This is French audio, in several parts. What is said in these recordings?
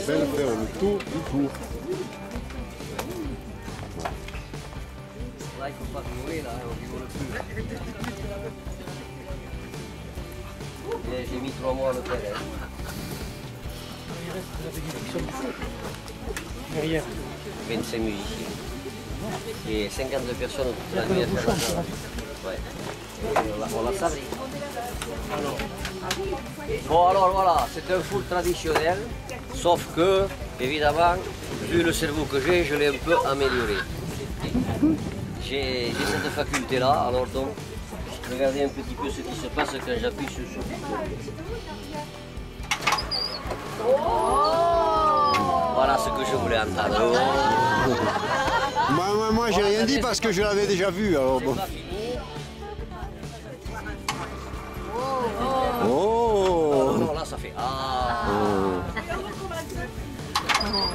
s'appelle faire le tour du tour. Là, il ne faut pas rigoler, là, on rigole plus. J'ai mis 3 mois à le faire. Hein. Il reste la bénédiction du feu. Derrière. 25 musiciens. Et 52 personnes toute la nuit à faire la chose. Ouais. On l'a sabré. Bon alors voilà, c'est un four traditionnel, sauf que, évidemment, vu le cerveau que j'ai, je l'ai un peu amélioré. J'ai cette faculté-là, alors donc, regardez un petit peu ce qui se passe quand j'appuie sur ce bouton. Voilà ce que je voulais entendre. Moi j'ai rien dit parce que je l'avais déjà vu. Alors bon. Oh, non, là ça fait ah.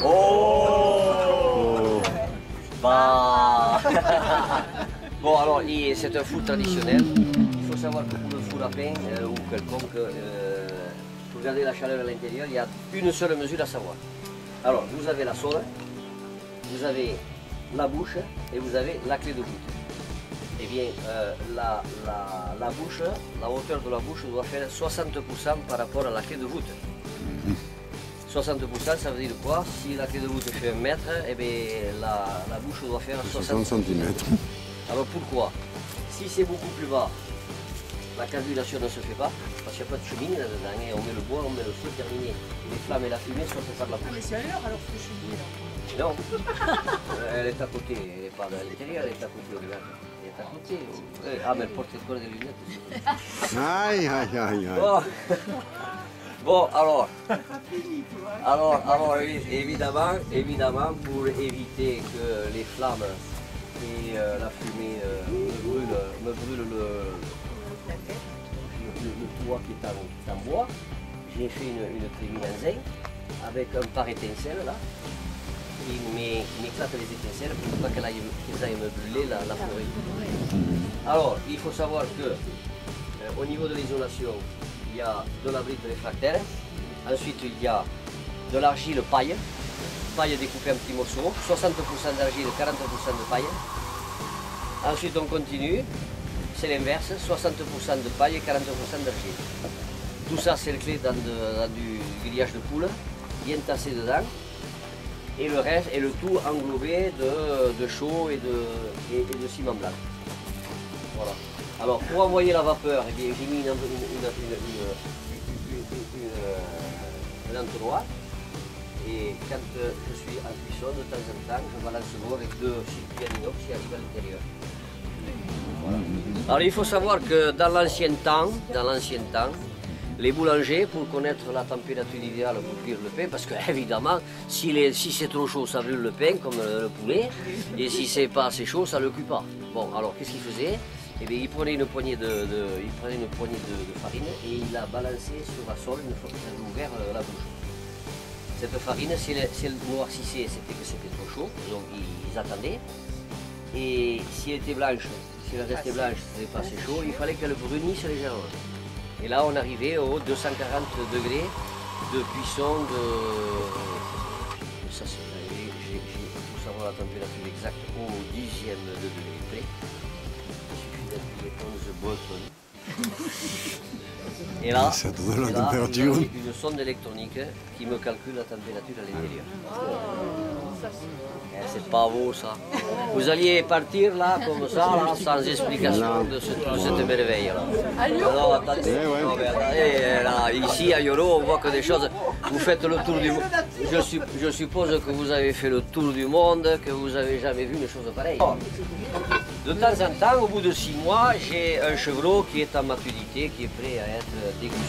Oh. Bah. Bon alors c'est un four traditionnel. Il faut savoir que pour le four à pain ou quelconque, pour garder la chaleur à l'intérieur, il y a une seule mesure à savoir. Alors vous avez la sonde, vous avez la bouche et vous avez la clé de voûte. Eh bien, la bouche, la hauteur de la bouche doit faire 60% par rapport à la clé de voûte. 60%, ça veut dire quoi? Si la clé de voûte fait 1 mètre, eh bien, la bouche doit faire 60 cm. Alors pourquoi? Si c'est beaucoup plus bas, la carburation ne se fait pas, parce qu'il n'y a pas de cheminée là-dedans. On met le bois, on met le feu, terminé. Les flammes et la fumée sortent par la bouche. Mais c'est ailleurs alors que cheminée là. Non, elle est à côté, elle n'est pas à l'intérieur, elle est à côté, regarde. Elle est à côté. Ah, mais elle porte encore des lunettes aussi. Aïe, aïe, aïe, aïe. Bon, alors évidemment, pour éviter que les flammes et la fumée me brûlent le toit qui est en bois, j'ai fait une trémie en zinc avec un par étincelle là. Qui m'éclate les étincelles pour ne pas qu'elles aillent me brûler la forêt. Alors, il faut savoir que au niveau de l'isolation, il y a de la brique réfractaire. Ensuite, il y a de l'argile paille découpée en petits morceaux, 60% d'argile, 40% de paille. Ensuite, on continue, c'est l'inverse, 60% de paille et 40% d'argile. Tout ça, c'est clé dans du grillage de poule, bien tassé dedans. Et le reste, et le tout englobé de chaux et de ciment blanc. Voilà. Alors pour envoyer la vapeur, eh bien, j'ai mis un entonnoir. Et quand je suis en cuisson, de temps en temps, je balance l'eau avec 2 circuits en inox qui arrivent à l'intérieur. Voilà. Alors il faut savoir que dans l'ancien temps, les boulangers, pour connaître la température idéale pour cuire le pain, parce que évidemment, si c'est trop chaud, ça brûle le pain, comme le poulet, et si c'est pas assez chaud, ça ne le cuit pas. Bon, alors qu'est-ce qu'il faisait? Eh bien, il prenait une poignée de farine et il la balançait sur la sole une fois qu'il avait ouvert la bouche. Cette farine, si elle noircissait, c'était que c'était trop chaud, donc ils attendaient. Et si elle était blanche, si elle restait blanche, c'était pas assez chaud, il fallait qu'elle brunisse légèrement. Et là, on arrivait aux 240 degrés de cuisson ça, il faut savoir la température exacte au 10e degré près. Il suffit d'appuyer 11 boutons. Et là, ça donne la j'ai température. une sonde électronique qui me calcule la température à l'intérieur. C'est pas beau ça. Vous alliez partir là, comme ça, là, sans explication de cette merveille. Là. Alors, attendez, non, mais attendez, là, ici à Yolo, on voit que des choses. Vous faites le tour du monde. Je suppose que vous avez fait le tour du monde, que vous n'avez jamais vu une chose pareille. De temps en temps, au bout de 6 mois, j'ai un chevreau qui est en maturité, qui est prêt à être dégusté.